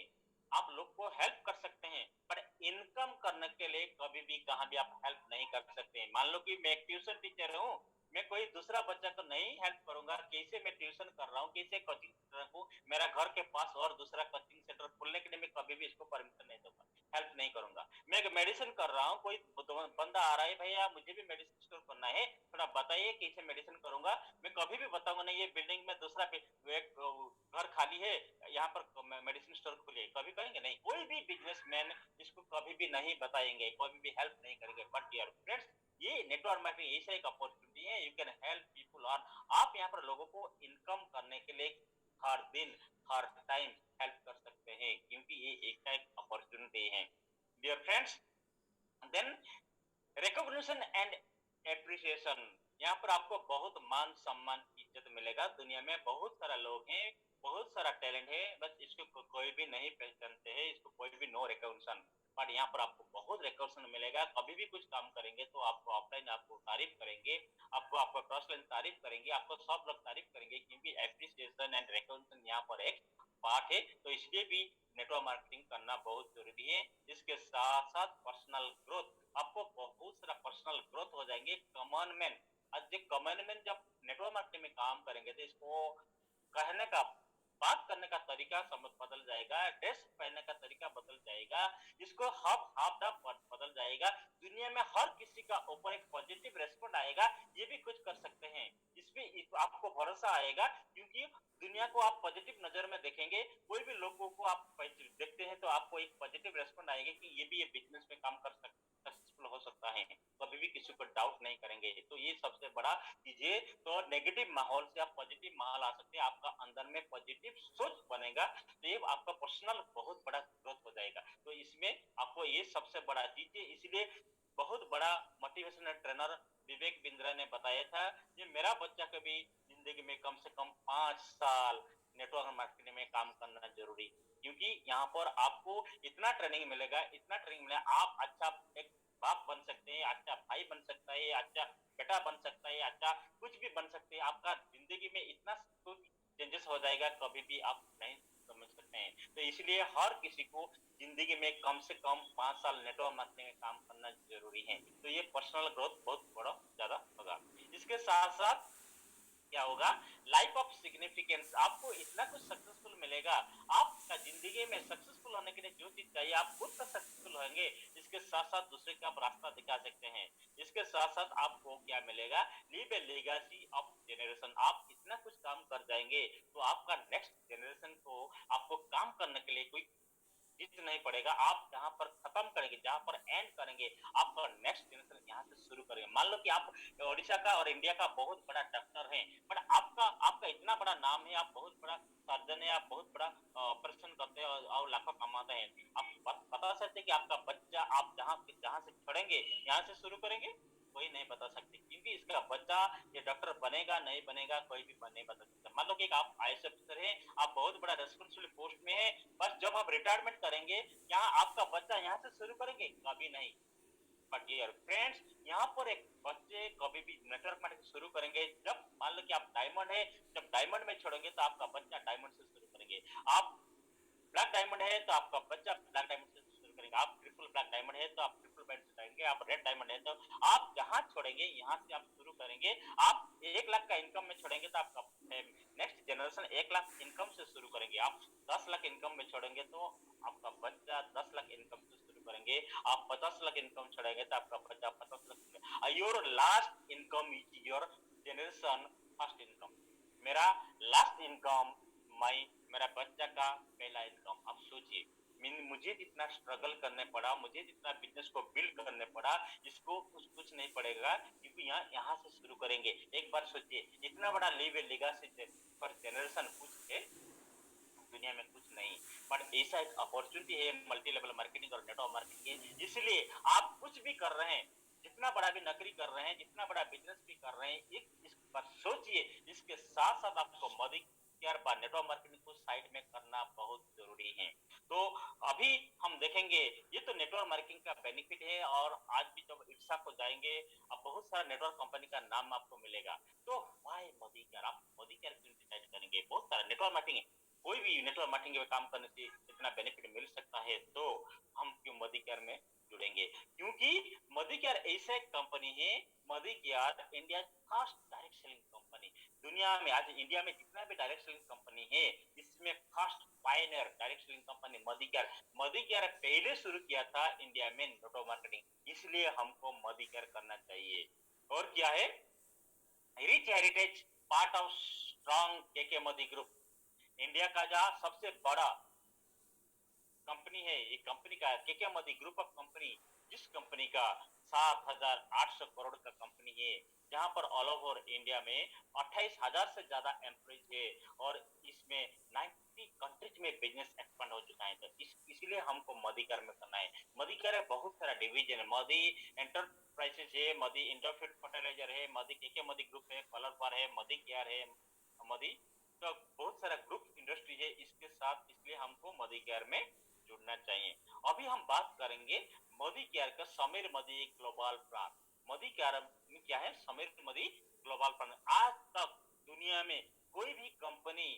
आप लोग को हेल्प कर सकते हैं, पर इनकम करने के लिए कभी भी कहाँ भी आप हेल्प नहीं कर सकते। मान लो कि मैं एक ट्यूशन टीचर हूँ, मैं कोई दूसरा बच्चा को नहीं हेल्प करूंगा, कैसे मैं ट्यूशन कर रहा हूँ, कैसे कोचिंग सेंटर को मेरा घर के पास और दूसरा कोचिंग सेंटर खोलने के लिए मैं कभी भी इसको परमिशन नहीं दूंगा, हेल्प नहीं करूंगा। मैं एक मेडिसिन कर रहा हूँ, कोई बंदा आ रहा है, भैया मुझे भी मेडिसिन स्टोर करना है, थोड़ा बताइए कैसे मेडिसिन करूंगा, मैं कभी भी बताऊंगा नहीं ये बिल्डिंग में दूसरा एक घर खाली है, यहाँ पर मेडिसिन स्टोर खोलिए, कभी कहेंगे नहीं। कोई भी बिजनेसमैन इसको कभी भी नहीं बताएंगे, कभी भी हेल्प नहीं करेंगे। बट डियर फ्रेंड्स, ये नेटवर्क मार्केटिंग ऐसा एक अपॉर्चुनिटी है, you can help people earn. आप यहाँ पर लोगों को इनकम करने के लिए हर दिन हर टाइम हेल्प कर सकते हैं, क्योंकि ये एक अपॉर्चुनिटी है। Dear friends, then recognition and appreciation. यहाँ पर आपको बहुत मान सम्मान इज्जत मिलेगा। दुनिया में बहुत सारा लोग हैं, बहुत सारा टैलेंट है, बस इसको कोई भी नहीं पहचानते हैं, इसको कोई भी नो रिकॉग्निशन। बट यहाँ पर आपको बहुत रिकॉग्निशन मिलेगा। कभी भी कुछ काम करेंगे तो आपको ऑफलाइन आपको तारीफ करेंगे, आपको आपको क्रॉसलाइन तारीफ करेंगे, आपको सब लोग तारीफ करेंगे, क्योंकि एप्रिसिएशन एंड रिकॉग्निशन यहाँ पर एक पार्ट है। तो इसलिए भी नेटवर्क मार्केटिंग करना बहुत जरूरी है। इसके साथ साथ पर्सनल ग्रोथ, आपको बहुत सारा पर्सनल ग्रोथ हो जाएंगे। कॉमन मैन, आज जो कॉमन मैन जब नेटवर्क मार्केटिंग में काम करेंगे तो इसको कहने का, बात करने का तरीका समझ बदल जाएगा, ड्रेस पहनने का तरीका बदल जाएगा, इसको हाफ हाफ बदल जाएगा। दुनिया में हर किसी का ऊपर एक पॉजिटिव रेस्पॉन्ड आएगा, ये भी कुछ कर सकते हैं, इसमें आपको भरोसा आएगा, क्योंकि दुनिया को आप पॉजिटिव नजर में देखेंगे। कोई भी लोगों को आप देखते हैं तो आपको एक पॉजिटिव रेस्पॉन्ड आएगा कि ये भी ये बिजनेस में काम कर सकते, सक्सेसफुल हो सकता है, कभी भी किसी को डाउट नहीं करेंगे। तो ये सबसे बड़ा चीज है। तो नेगेटिव माहौल से आप पॉजिटिव माहौल आ सकते हैं, आपका अंदर में पॉजिटिव सोच बनेगा, तो ये आपका पर्सनल बहुत बड़ा ग्रोथ हो जाएगा। तो इसमें आपको ये सबसे बड़ा चीज है। इसलिए बहुत बड़ा मोटिवेशनल ट्रेनर विवेक बिंद्रा ने बताया था, ये मेरा बच्चा कभी जिंदगी में कम से कम 5 साल नेटवर्क मार्केटिंग में काम करना जरूरी, क्योंकि यहाँ पर आपको इतना ट्रेनिंग मिलेगा, इतना ट्रेनिंग मिलेगा, आप अच्छा एक बाप बन सकते हैं, अच्छा भाई बन सकता है, अच्छा बेटा बन सकता है, अच्छा कुछ भी बन सकते हैं। आपका जिंदगी में इतना कुछ चेंजेस हो जाएगा, कभी भी आप नहीं समझ सकते हैं। तो इसलिए हर किसी को जिंदगी में कम से कम 5 साल नेटवर्क मार्केटिंग में काम करना जरूरी है। तो ये पर्सनल ग्रोथ बहुत बड़ा ज्यादा होगा। इसके साथ साथ क्या होगा, लाइफ ऑफ सिग्निफिकेंस, आपको इतना कुछ सक्सेसफुल मिलेगा। आपका जिंदगी में सक्सेसफुल होने के लिए जो चीज चाहिए आप खुद का सक्सेसफुल होंगे, इसके साथ साथ दूसरे का आप रास्ता दिखा सकते हैं। इसके साथ साथ आपको क्या मिलेगा, leave A legacy of generation. आप इतना कुछ काम कर जाएंगे तो आपका नेक्स्ट जनरेशन को आपको काम करने के लिए कोई जीत नहीं पड़ेगा। आप जहां पर खत्म करेंगे, जहां पर एंड करेंगे, आपका नेक्स्ट जनरेशन यहाँ से शुरू करेंगे। मान लो कि आप ओडिशा का और इंडिया का बहुत बड़ा डॉक्टर हैं, बट आपका आपका इतना बड़ा नाम है, आप बहुत बड़ा सर्जन है, आप बहुत बड़ा ऑपरेशन करते हैं और लाखों कमाते हैं। आप बता सकते हैं कि आपका बच्चा आप जहां से छोड़ेंगे यहाँ से शुरू करेंगे, कोई नहीं बता सकते, क्योंकि इसका बच्चा ये डॉक्टर बनेगा नहीं बनेगा कोई भी नहीं बता सकता। मान लो कि आप आईएएस अफसर हैं, आप बहुत बड़ा रेस्पॉन्सिबल पोस्ट में हैं, बस जब आप रिटायरमेंट करेंगे यहाँ आपका बच्चा यहाँ से शुरू करेंगे, कभी नहीं। बट डियर फ्रेंड्स, यहाँ पर एक बच्चे कभी भी नेटवर्क मार्केटिंग शुरू करेंगे जब मान लो कि आप डायमंड है, जब डायमंड में छोड़ेंगे तो आपका बच्चा डायमंड से शुरू करेंगे। आप ब्लैक डायमंड है तो आपका बच्चा ब्लैक डायमंड से शुरू करेंगे। आप ट्रिपल ब्लैक डायमंड है तो आप ट्रिपल बैंड से जाएंगे। आप रेड डायमंड है तो आप जहां छोड़ेंगे यहाँ से आप शुरू करेंगे। आप 1 लाख का इनकम में छोड़ेंगे तो आपका नेक्स्ट जनरेशन 1 लाख इनकम से शुरू करेंगे। आप 10 लाख इनकम में छोड़ेंगे तो आपका बच्चा 10 लाख इनकम से शुरू करेंगे, आप 50 लाख इनकम छोड़ेंगे तो आपका बच्चा 50 lakh, your last income is your generation first income. मेरा लास्ट इनकम मेरा बच्चा का पहला इनकम। आप सोचिए, मुझे जितना स्ट्रगल करने पड़ा, मुझे जितना बिजनेस को बिल्ड करने पड़ा, इसको कुछ नहीं पड़ेगा, क्योंकि यहाँ से शुरू करेंगे। एक बार सोचिए, इतना बड़ा लीव लेगासी फॉर जनरेशन कुछ है दुनिया में, कुछ नहीं, बट ऐसा एक अपॉर्चुनिटी है मल्टी लेवल मार्केटिंग और नेटवर्क मार्केटिंग के। इसलिए आप कुछ भी कर रहे हैं, जितना बड़ा भी नौकरी कर रहे हैं, जितना बड़ा बिजनेस भी कर रहे हैं, इस पर सोचिए। इसके साथ साथ आपको मोदी केयर पर नेटवर्क मार्केटिंग को साइड में करना बहुत जरूरी है। तो अभी हम देखेंगे, ये तो नेटवर्क मार्केटिंग का बेनिफिट है। और आज भी जब इर्सा को जाएंगे, अब बहुत सारा नेटवर्क कंपनी का नाम आपको मिलेगा। तो वाई मोदी केयर, आप मोदी केयर क्यों डिसाइड करेंगे? बहुत सारा नेटवर्क मार्केटिंग, कोई भी नेटवर्क मार्केटिंग में काम करने से इतना बेनिफिट मिल सकता है, तो हम क्यों मोदी केयर में जुड़ेंगे? क्योंकि मोदी केयर ऐसा एक कंपनी है, Modi care India first direct selling company. दुनिया में आज इंडिया में जितना भी डायरेक्ट सेलिंग कंपनी है, इसमें first Pioneer direct selling company Modi care. Modi care पहले शुरू किया था इंडिया में नेटवर्क मार्केटिंग, इसलिए हमको मोदी केयर करना चाहिए। और क्या है? Rich heritage part of strong KK Modi group, India का जहां सबसे बड़ा कंपनी है, ये कंपनी का KK Modi group of company, जिस कंपनी का 7,800 करोड़ का कंपनी है, जहां पर ऑल ओवर इंडिया में 28,000 से ज्यादा एम्प्लॉइज है, और इसमें 90 कंट्रीज में बिजनेस एक्सपांड हो चुका है। तो इसलिए हमको मोदी केयर में करना है। मोदी केयर में बहुत सारा डिवीजन है, मोदी एंटरप्राइजेस है, मोदी इंटरफीड फर्टिलाइजर है, मोदी केके मोदी ग्रुप है, कलर बार है, मोदी केयर है, मोदी, तो बहुत सारा ग्रुप इंडस्ट्री है इसके साथ, इसलिए हमको मोदी केयर में जुड़ना चाहिए। अभी हम बात करेंगे मोदी केयर का Sameer Modi global plan. Modi care में क्या है? Sameer Modi global plan. आज तक दुनिया में कोई भी कंपनी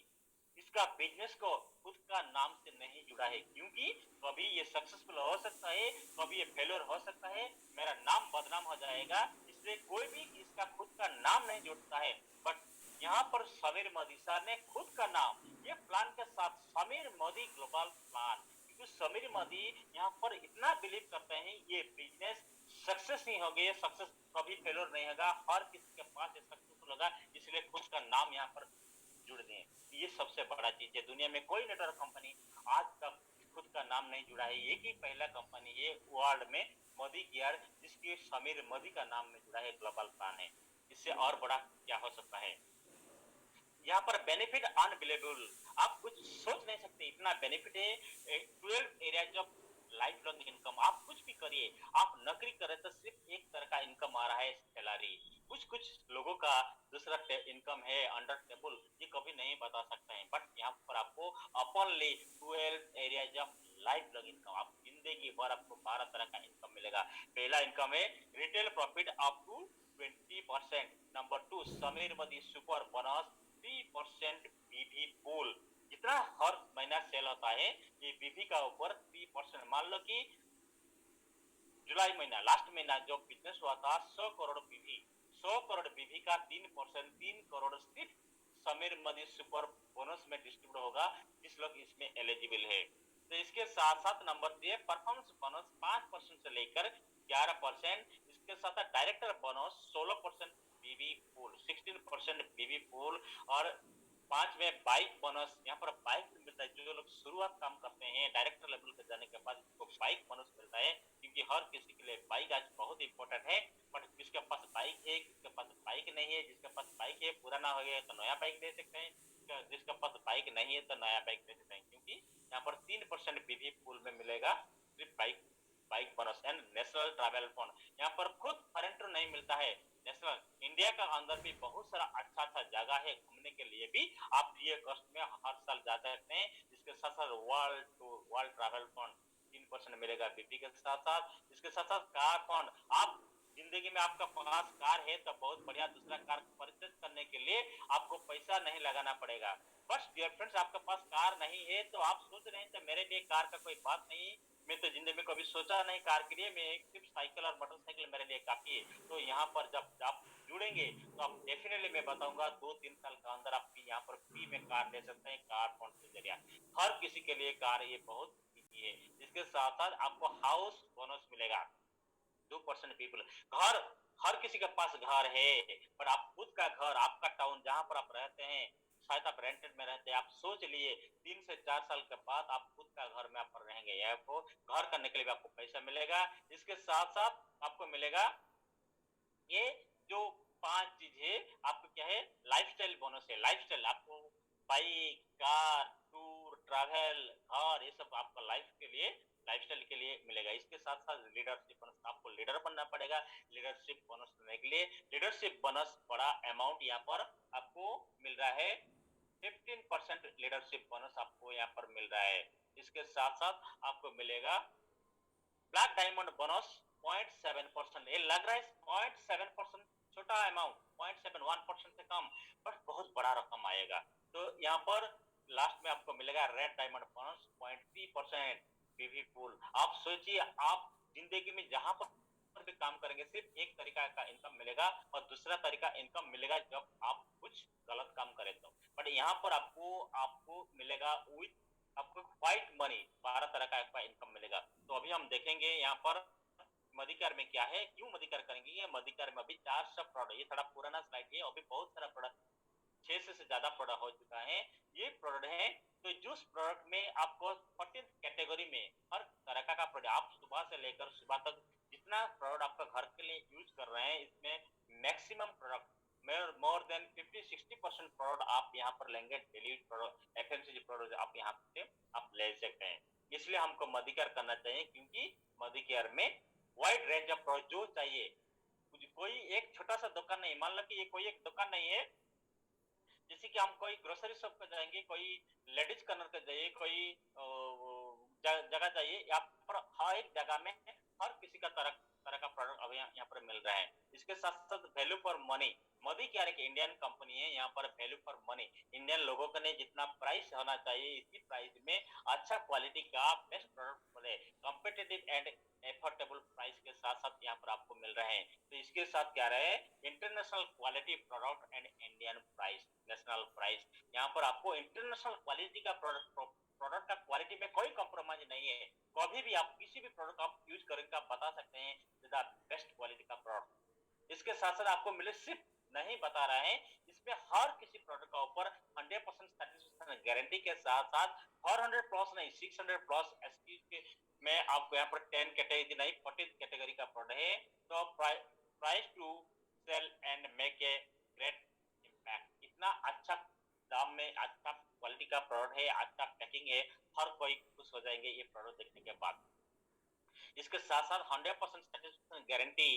इसका बिजनेस को खुद का नाम से नहीं जुड़ा है, क्योंकि कभी ये सक्सेसफुल हो सकता है, कभी ये फेलियर हो सकता है, मेरा नाम बदनाम हो जाएगा, इसलिए कोई भी इसका खुद का नाम नहीं जुड़ता है। बट यहाँ पर समीर मोदी सर ने खुद का नाम ये प्लान के साथ समीर मोदी ग्लोबल प्लान, क्योंकि समीर मोदी यहाँ पर इतना बिलीव करते हैं ये बिजनेस सक्सेस नहीं होगा, ये सक्सेस कभी फेलियर नहीं होगा, हर किसी के पास ये सक्सेसफुल होगा, इसलिए खुद का नाम यहाँ पर जुड़ दें। ये सबसे बड़ा चीज है। दुनिया में कोई नेटवर्क कंपनी आज तक खुद का नाम नहीं जुड़ा है, एक ही पहला कंपनी है वर्ल्ड में मोदी केयर जिसके समीर मोदी का नाम में जुड़ा है, ग्लोबल प्लान है। इससे और बड़ा क्या हो सकता है? यहाँ पर बेनिफिट अनबिलीवेबल, आप कुछ सोच नहीं सकते, इतना बेनिफिट है। 12 areas of life long income, आप कुछ भी करिए, आप नौकरी करें तो सिर्फ एक तरह का इनकम आ रहा है, सैलरी। कुछ लोगों का दूसरा इनकम है अंडर टेबल, ये कभी नहीं बता सकते हैं, बट यहाँ पर आपको अपनली 12 areas of life long income, आप जिंदगी भर आपको 12 तरह का इनकम मिलेगा। पहला इनकम है retail profit up to 20%। Number 2 Sameer Modi super bonus 3% BB pool, जितना हर महीना सेल होता है ये बीबी का ऊपर 3%। मान लो कि जुलाई महीना लास्ट महीना जो बिजनेस हुआ था 100 करोड़ बीबी, 100 करोड़ बीबी का 3%, 3 करोड़ सिर्फ समीर मोदी सुपर बोनस में डिस्ट्रीब्यूट होगा, जिस लोग इसमें एलिजिबल है। तो इसके साथ साथ नंबर 3 परफॉर्मेंस बोनस 5% से लेकर 11%, इसके साथ डायरेक्टर बोनस 16% बीबी पूल, 16% बीबी पूल, और 5 में बाइक बोनस। यहाँ पर बाइक मिलता है, जो लोग शुरुआत काम करते हैं डायरेक्टर लेवल पे जाने के बाद इसको बाइक बोनस मिलता है, क्योंकि हर किसी के लिए बाइक आज बहुत इंपॉर्टेंट है। बट जिसके पास बाइक है, जिसके पास बाइक नहीं है, जिसके पास बाइक है पुराना हो गया तो नया बाइक ले सकते हैं, जिसके पास बाइक नहीं है तो नया बाइक ले सकते हैं, क्योंकि यहाँ पर 3% बीबी पूल में मिलेगा सिर्फ bike bonus. And national travel fund, यहाँ पर खुद फॉरेनर नहीं मिलता है, नेशनल इंडिया का अंदर भी बहुत सारा अच्छा जगह है घूमने के लिए भी, आप फ्री कॉस्ट में हर साल जा सकते हैं। इसके साथ साथ वर्ल्ड ट्रैवल फंड 3% मिलेगा बीपी के साथ साथ। इसके साथ साथ कार फंड, आप जिंदगी में आपका पास कार है तो बहुत बढ़िया, दूसरा कार परचेज करने के लिए आपको पैसा नहीं लगाना पड़ेगा। बस डियर फ्रेंड्स, आपके पास कार नहीं है तो आप सोच रहे हैं तो मेरे लिए कार का कोई बात नहीं, मैं तो जिंदगी में कभी सोचा नहीं कार के लिए, मैं सिर्फ साइकिल और मोटरसाइकिल मेरे लिए काफी है। तो यहाँ पर जब आप जुड़ेंगे तो आप डेफिनेटली मैं बताऊंगा 2-3 साल के अंदर आप यहाँ पर फ्री में कार ले सकते हैं, कार फंड के जरिए। हर किसी के लिए कार ये बहुत ये इसके साथ साथ आपको हाउस बोनस मिलेगा 2% पीपल घर हर किसी के पास घर है पर आप खुद का घर आपका टाउन जहां पर आप रहते हैं शायद आप रेंटेड में रहते हैं आप सोच लिए 3 से 4 साल के बाद आप खुद का घर में आप पर रहेंगे या आपको घर करने के लिए भी आपको पैसा मिलेगा इसके साथ साथ आपको मिलेगा ये जो 5 चीज है आपको क्या है लाइफस्टाइल बोनस है लाइफस्टाइल आपको बाइक कार टूर ट्रैवल और ये सब आपका लाइफ के लिए लाइफस्टाइल के लिए मिलेगा इसके साथ साथ लीडरशिप बोनस आपको लीडर बनना पड़ेगा लीडरशिप बोनस लेने के लिए लीडरशिप बोनस बड़ा अमाउंट यहाँ पर आपको मिल रहा है 15% लीडरशिप बोनस आपको यहाँ पर मिल रहा है इसके साथ साथ आपको मिलेगा ब्लैक डायमंड बोनस 0.7% ये लग रहा है 0.7% छोटा अमाउंट 0.71% से कम बट बहुत बड़ा रकम आएगा तो यहाँ पर लास्ट में आपको मिलेगा रेड डायमंड बोनस 0.3% ब्यूटीफुल आप सोचिए आप जिंदगी में जहां पर भी काम करेंगे सिर्फ एक तरीका का इनकम मिलेगा और दूसरा तरीका इनकम मिलेगा जब आप कुछ गलत काम करें तो बट यहाँ पर आपको आपको मिलेगा विथ आपको व्हाइट मनी 12 तरह का आपका इनकम मिलेगा तो अभी हम देखेंगे यहाँ पर मधिकार में क्या है क्यों मधिकार करेंगे ये मधिकार में अभी 400 प्रोडक्ट ये थोड़ा पुराना स्लाइड है अभी बहुत सारा प्रोडक्ट 600 से ज्यादा प्रोडक्ट हो चुका है ये प्रोडक्ट है तो जिस प्रोडक्ट में आपको 14 कैटेगरी में हर तरह का प्रोडक्ट आप सुबह से लेकर सुबह तक जितना प्रोडक्ट आपका घर के लिए यूज कर रहे हैं इसमें maximum product more than 50-60% product आप यहाँ पर लेंगे डेली प्रोडक्ट एफएमसीजी प्रोडक्ट आप यहाँ से आप ले सकते हैं इसलिए हमको मधिकार करना चाहिए क्योंकि मधिकार में वाइड रेंज ऑफ प्रोडक्ट जो चाहिए कोई एक छोटा सा दुकान नहीं मान लो कि ये कोई एक दुकान नहीं है जैसे कि हम कोई ग्रोसरी शॉप पे जाएंगे कोई लेडीज कॉर्नर पे जाइए कोई जगह जाइए यहाँ पर हर एक जगह में हर किसी का तरह का प्रोडक्ट अभी यहाँ पर मिल रहा है इसके साथ साथ वैल्यू फॉर मनी मोदी क्या एक इंडियन कंपनी है यहाँ पर वैल्यू फॉर मनी इंडियन लोगों के लिए जितना प्राइस होना चाहिए इसी प्राइस में अच्छा क्वालिटी का बेस्ट प्रोडक्ट मिले कॉम्पिटिटिव एंड एफोर्डेबल प्राइस के साथ साथ यहाँ पर आपको मिल रहे हैं तो इसके साथ क्या रहे international quality product and Indian price national price यहाँ पर आपको इंटरनेशनल क्वालिटी का प्रोडक्ट का क्वालिटी में कोई कॉम्प्रोमाइज नहीं है कभी भी आप किसी भी प्रोडक्ट आप यूज करेंगे आप बता सकते हैं बेस्ट क्वालिटी का प्रोडक्ट इसके साथ साथ आपको मिले सिर्फ नहीं बता रहे हैं इसमें हर किसी प्रोडक्ट का ऊपर 100% सैटिस्फैक्शन गारंटी के साथ साथ 400 प्लस नहीं 600 प्लस एसक्यूज के में आपको यहाँ पर 10 कैटेगरी नहीं 40 कैटेगरी का प्रोडक्ट है तो price to sell and make a great impact इतना अच्छा दाम में अच्छा क्वालिटी का प्रोडक्ट है अच्छा पैकिंग है हर कोई खुश हो जाएंगे ये प्रोडक्ट देखने के बाद इसके साथ साथ 100% सैटिस्फैक्शन गारंटी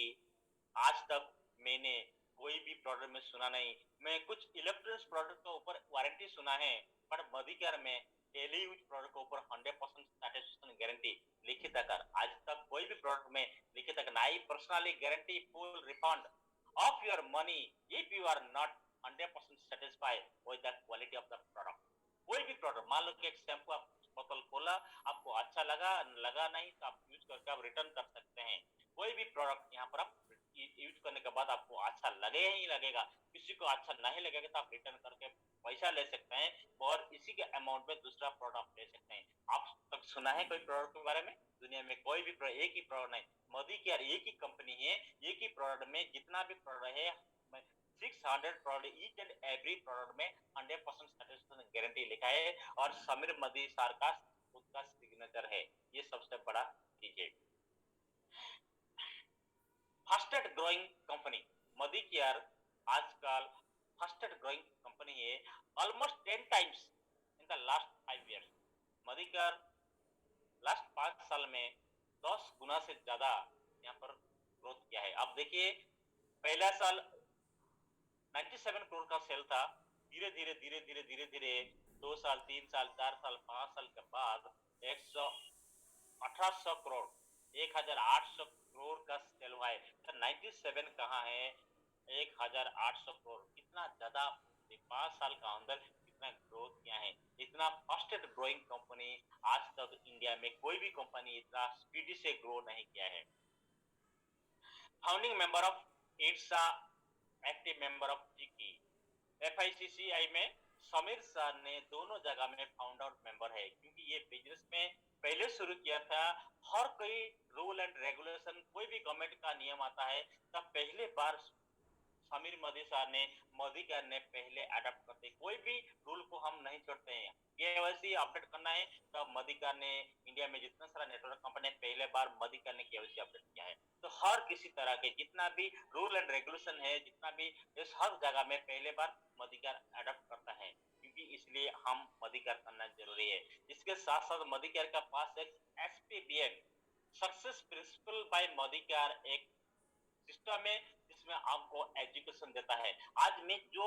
आज तक मैंने कोई भी प्रोडक्ट में सुना नहीं मैं कुछ इलेक्ट्रॉनिक्स प्रोडक्ट के ऊपर वारंटी सुना है पर मधिकार में डेली यूज प्रोडक्ट के ऊपर 100% सैटिस्फैक्शन गारंटी लिखित कर आज तक कोई भी प्रोडक्ट में लिखित कर नहीं personally guarantee full refund of your money if you are not 100% satisfied with the quality of the product कोई भी प्रोडक्ट मान लो कि एक शैम्पू आप बोतल खोला आपको अच्छा लगा नहीं तो आप यूज करके आप रिटर्न कर सकते हैं कोई भी प्रोडक्ट यहाँ पर आप यूज करने के बाद आपको अच्छा लगे ही लगेगा किसी को अच्छा नहीं लगेगा तो आप रिटर्न करके पैसा ले सकते हैं और इसी के अमाउंट में दूसरा प्रोडक्ट ले सकते हैं आप तक सुना है कोई प्रोडक्ट के बारे में दुनिया में कोई भी एक ही प्रोडक्ट नहीं मोदी केयर एक ही कंपनी है एक ही प्रोडक्ट में जितना भी प्रोडक्ट है 600 product each and every product में 100% सैटिस्फैक्शन गारंटी लिखा है और समीर मोदी सर का खुद का सिग्नेचर है ये सबसे बड़ा चीज है fastest growing company Modi care आजकल फास्टेस्ट ग्रोइंग कंपनी है almost 10 times in the last 5 years Modi care last 5 साल में 10 गुना से ज्यादा यहाँ पर ग्रोथ किया है आप देखिए पहला साल 97 करोड़ का सेल था धीरे धीरे 2 साल 3 साल 4 साल 5 साल के बाद 1800 करोड़ 1800 करोड़ का सेल हुआ है तो 97 कहाँ है 1800 करोड़ कितना ज्यादा 5 साल का अंदर कितना ग्रोथ किया है इतना फास्टेस्ट ग्रोइंग कंपनी आज तक इंडिया में कोई भी कंपनी इतना स्पीडी से ग्रो नहीं किया है founding member of its active member of FICCI में समीर सर ने दोनों जगह में फाउंडर मेंबर है, क्योंकि ये बिजनेस में पहले शुरू किया था। हर कोई रूल एंड रेगुलेशन, कोई भी गवर्नमेंट का नियम आता है तब पहले बार समीर मोदी सर ने, मोदी केयर ने पहले अडॉप्ट करते। कोई भी रूल को हम नहीं छोड़ते हैं। केवाईसी अपडेट करना है तो मोदी केयर ने, इंडिया में जितना सारा नेटवर्क कंपनी पहले बार मोदी केयर ने केवाईसी अपडेट किया है। तो हर किसी तरह के जितना भी रूल एंड रेगुलेशन है, जितना भी इस हर जगह में पहले बार मोदी केयर अडॉप्ट करता है, क्योंकि इसलिए हम मोदी केयर करना जरूरी है। इसके साथ साथ मोदी केयर का पास एक SPBM, success principal bye Modi care, एक सिस्टम है जिसमें आपको एजुकेशन देता है। आज मैं जो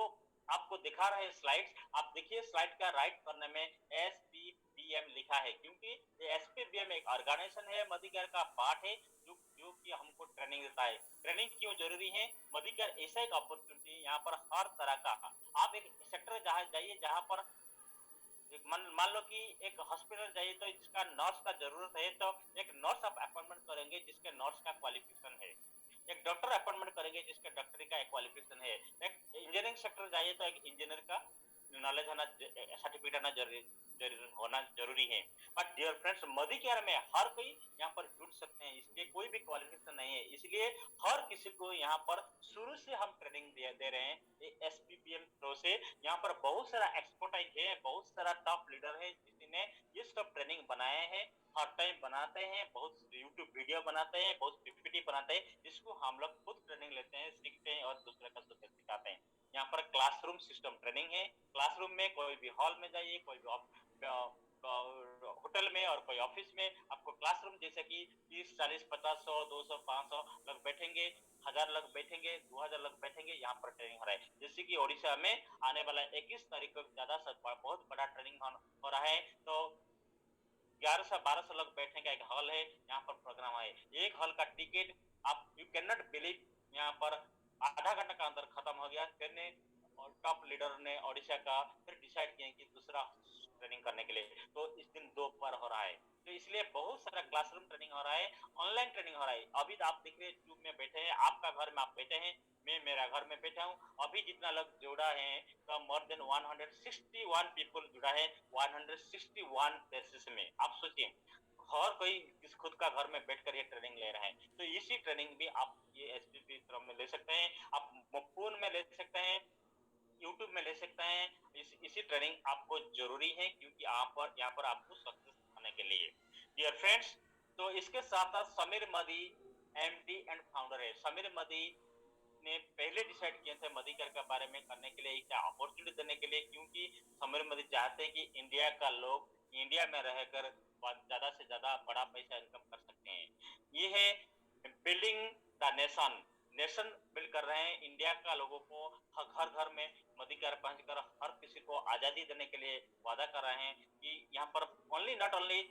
आपको दिखा रहे हैं स्लाइड्स, आप देखिए स्लाइड का राइट करने में SPBM लिखा है, क्योंकि ये SPBM एक ऑर्गेनाइजेशन है, मोदी केयर का पार्ट है, जो जो कि हमको ट्रेनिंग देता है। ट्रेनिंग क्यों जरूरी है? मोदी केयर ऐसा एक अपॉर्चुनिटी, यहाँ पर हर तरह का आप एक सेक्टर जहाँ जाइए, जहाँ पर मान लो कि एक हॉस्पिटल जाइए तो इसका नर्स का जरूरत है, तो एक नर्स आप अपॉइंटमेंट करेंगे जिसके नर्स का क्वालिफिकेशन है। एक डॉक्टर अपॉइंटमेंट करेंगे जिसका डॉक्टरी का क्वालिफिकेशन है। एक इंजीनियरिंग सेक्टर जाइए तो एक इंजीनियर का नॉलेज होना, सर्टिफिकेट होना होना जरूरी है। But dear friends, Modi care में हर कोई यहाँ पर जुड़ सकते हैं, इसलिए कोई भी क्वालिफिकेशन नहीं है। इसलिए हर किसी को यहाँ पर शुरू से हम ट्रेनिंग दे रहे हैं SPBM थ्रू से। यहाँ पर बहुत सारा एक्सपर्टाइज है, बहुत सारा टॉप लीडर है जिसने ये सब ट्रेनिंग बनाए हैं, हर टाइम बनाते हैं, बहुत यूट्यूब वीडियो बनाते हैं, बहुत PPT बनाते हैं, जिसको हम लोग खुद ट्रेनिंग लेते हैं, सीखते हैं और दूसरे का सिखाते हैं। यहाँ पर क्लासरूम सिस्टम ट्रेनिंग है। क्लासरूम में कोई भी हॉल में जाइए, कोई भी होटल में और कोई ऑफिस में, आपको क्लासरूम जैसे कि 30, 40, 50, 100, 200, 500 लोग बैठेंगे, 1000 लोग बैठेंगे, 2000 लोग बैठेंगे, यहाँ पर ट्रेनिंग हो रहा है। जैसे कि ओडिशा में आने वाला 21 तारीख को ज्यादा से बहुत बड़ा ट्रेनिंग हो रहा है। तो 11 से 1200 लोग बैठने का एक हॉल है, यहाँ पर प्रोग्राम है। एक हॉल का टिकट आप यू कैन नॉट बिलीव, यहाँ पर आधा घंटा का अंदर खत्म हो गया। फिर ने टॉप लीडर ने ओडिशा का फिर डिसाइड किया कि दूसरा ट्रेनिंग करने के लिए, तो इस दिन दोपहर हो रहा है। तो इसलिए बहुत सारा क्लासरूम ट्रेनिंग हो रहा है, ऑनलाइन ट्रेनिंग हो रहा है। अभी तो आप देख रहे हैं ट्यूब में बैठे हैं, आपका घर में आप बैठे हैं, मैं मेरा घर में बैठा हूँ। अभी जितना लोग जुड़ा है तो मोर देन 161 पीपल जुड़ा है 161 प्लेसेस में। आप सोचिए, हर कोई किस खुद का घर में बैठकर ये ट्रेनिंग ले रहे हैं। तो इसी ट्रेनिंग भी आप ये SPP में ले सकते हैं, आप फोन में ले सकते हैं, यूट्यूब में ले सकते हैं। इसी ट्रेनिंग आपको जरूरी है, क्योंकि यहाँ पर आपको सक्सेस होने के लिए। डियर फ्रेंड्स, तो इसके साथ साथ Sameer Modi MD and founder है। समीर मोदी ने पहले डिसाइड किए थे मोदी केयर के बारे में करने के लिए, क्या अपॉर्चुनिटी देने के लिए, क्योंकि समीर मोदी चाहते हैं कि इंडिया का लोग इंडिया में रहकर ज्यादा से ज्यादा बड़ा पैसा इनकम कर सकते हैं। ये है building the nation, nation build कर रहे हैं। इंडिया का लोगों को घर घर में मोदी केयर पहुंचकर हर किसी को आजादी देने के लिए वादा कर रहे हैं कि यहाँ पर ओनली नॉट ओनली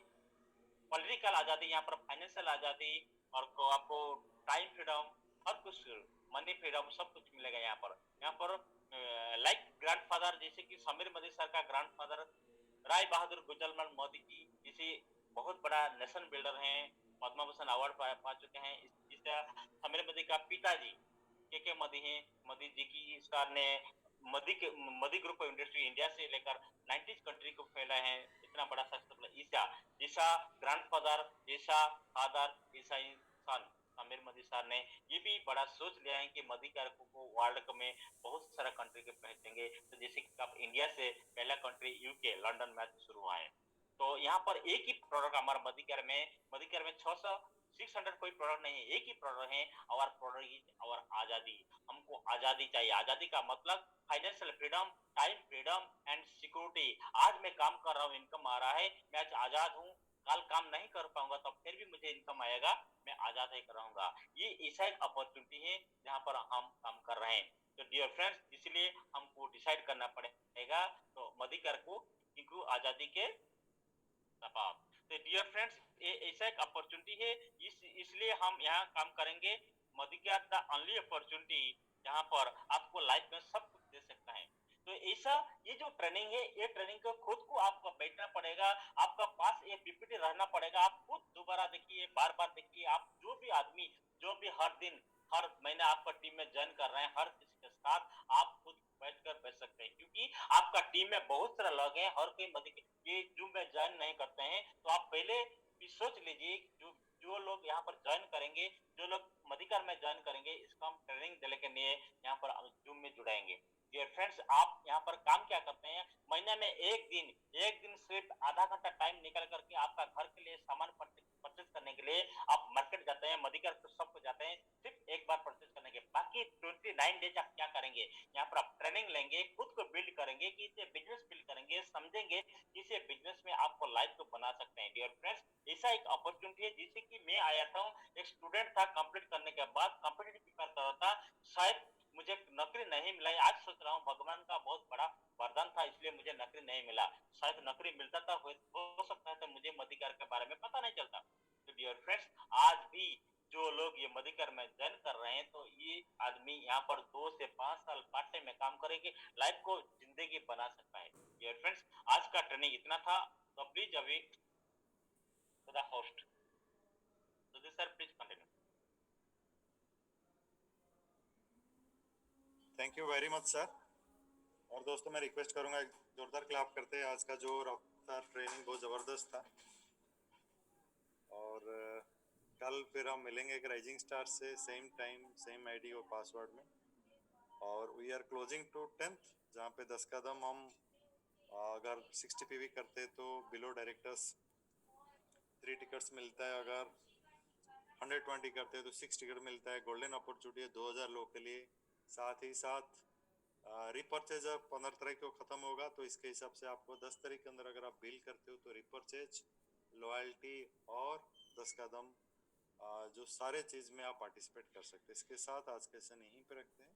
पॉलिटिकल आजादी, यहाँ पर फाइनेंशियल आजादी और आपको टाइम फ्रीडम, हर कुछ मनी फ्रीडम, सब कुछ मिलेगा यहाँ पर। यहाँ पर लाइक ग्रैंडफादर, जैसे कि समीर मोदी सर का ग्रैंडफादर राय बहादुर गुजराल मोदी जी जिसे बहुत बड़ा नेशन बिल्डर हैं, पद्म भूषण अवार्ड पा चुके हैं। समीर मोदी का पिताजी के मोदी हैं। मोदी जी की सर ने Modi group of industry India से लेकर 90 कंट्री को फैला है, इतना बड़ा सक्सेसफुल। ईसा जैसा ग्रैंडफादर, जैसा फादर, ऐसा इंसान समीर मोदी सर ने ये भी बड़ा सोच लिया है कि मोदी केयर को वर्ल्ड में बहुत सारा कंट्री के पहुंचेंगे। तो जैसे कि आप इंडिया से पहला कंट्री UK लंदन में शुरू हुआ है। तो यहाँ पर एक ही प्रोडक्ट हमारा मोदी केयर में 600 कोई प्रोडक्ट नहीं है, एक ही प्रोडक्ट है। और प्रोडक्ट इज और आजादी। हमको आजादी चाहिए। आजादी का मतलब financial freedom, time freedom and security. आज मैं काम कर रहा हूँ, इनकम आ रहा है, मैं आज आजाद हूँ। कल काम नहीं कर पाऊंगा तब फिर भी मुझे इनकम आएगा, मैं आजाद ही रहूंगा। ये ऐसा एक अपॉर्चुनिटी है जहाँ पर हम काम कर रहे हैं। तो डियर फ्रेंड्स, इसलिए हमको डिसाइड करना पड़ेगा तो मोदी केयर को क्योंकि आजादी के सपाप। तो डियर फ्रेंड्स, ये ऐसा एक अपॉर्चुनिटी है, इसलिए हम यहाँ काम करेंगे। Modi care the only opportunity जहाँ पर आपको लाइफ में सब कुछ दे सकता है। तो ऐसा ये जो ट्रेनिंग है, ये ट्रेनिंग को खुद को आपको बैठना पड़ेगा, आपका पास ये PPT रहना पड़ेगा। आप खुद दोबारा देखिए, बार बार देखिए। आप जो भी आदमी जो भी हर दिन हर महीने आपका टीम में ज्वाइन कर रहे हैं, हर किसी के साथ आप खुद बैठकर बेच सकते हैं, क्योंकि आपका टीम में बहुत सारे लोग हैं, हर कोई ये जूम में ज्वाइन नहीं करते हैं, तो आप पहले भी सोच लीजिए जो जो लोग यहाँ पर ज्वाइन करेंगे, जो लोग मधिकार में ज्वाइन करेंगे, इसका हम ट्रेनिंग देने के लिए यहाँ पर जूम में जुड़ाएंगे। डियर फ्रेंड्स, आप यहाँ पर काम क्या करते हैं, महीने में एक दिन सिर्फ आधा घंटा टाइम निकल करके आपका घर के लिए सामान परचेज करने के लिए आप मार्केट जाते हैं, मधिकार सबको जाते हैं, सिर्फ एक बार परचेज करने के बाकी 29 डेज आप क्या करेंगे, यहाँ पर आप ट्रेनिंग लेंगे, खुद को बिल्ड करेंगे कि इसे बिजनेस बिल्ड करेंगे, समझेंगे कि इसे बिजनेस में आपको लाइफ को बना सकते हैं। डियर फ्रेंड्स, ऐसा एक अपॉर्चुनिटी है जिससे कि मैं आया था, एक स्टूडेंट था, कंप्लीट करने के बाद कॉम्पिटिटिव प्रिपेयर कर रहा था, शायद मुझे नौकरी नहीं मिला, आज सोच रहा हूँ भगवान का बहुत बड़ा वरदान था इसलिए मुझे नौकरी नहीं मिला, शायद नौकरी मिलता था हो सकता है तो मुझे मधिकार के बारे में पता नहीं चलता। तो डियर फ्रेंड्स, आज भी जो लोग ये मधिकार में ज्वाइन कर रहे हैं, तो ये आदमी यहाँ पर 2 से 5 साल पार्ट टाइम में काम करके लाइफ को जिंदगी बना सकता है। डियर फ्रेंड्स, आज का ट्रेनिंग इतना था, तो प्लीज अभी टू द होस्ट, तो this sir please continue. Thank you very much sir. और दोस्तों, मैं रिक्वेस्ट करूंगा एक जोरदार क्लैप करते हैं। आज का जो रफ्तार ट्रेनिंग बहुत ज़बरदस्त था। और कल फिर हम मिलेंगे एक राइजिंग स्टार से, सेम टाइम सेम आईडी और पासवर्ड में। और we are closing to 10th, जहाँ पे 10 कदम हम अगर 60 पीवी करते तो बिलो डायरेक्टर्स 3 टिकट्स मिलता है, अगर 120 करते हैं तो 6 टिकट मिलता है। गोल्डन अपॉर्चुनिटी है 2000 लोग के लिए। साथ ही साथ रिपर्चेज 15 तारीख को ख़त्म होगा, तो इसके हिसाब से आपको 10 तारीख के अंदर अगर आप बिल करते हो तो रिपर्चेज, लॉयल्टी और 10 कदम जो सारे चीज़ में आप पार्टिसिपेट कर सकते हैं। इसके साथ आज के सेशन यहीं पे रखते हैं।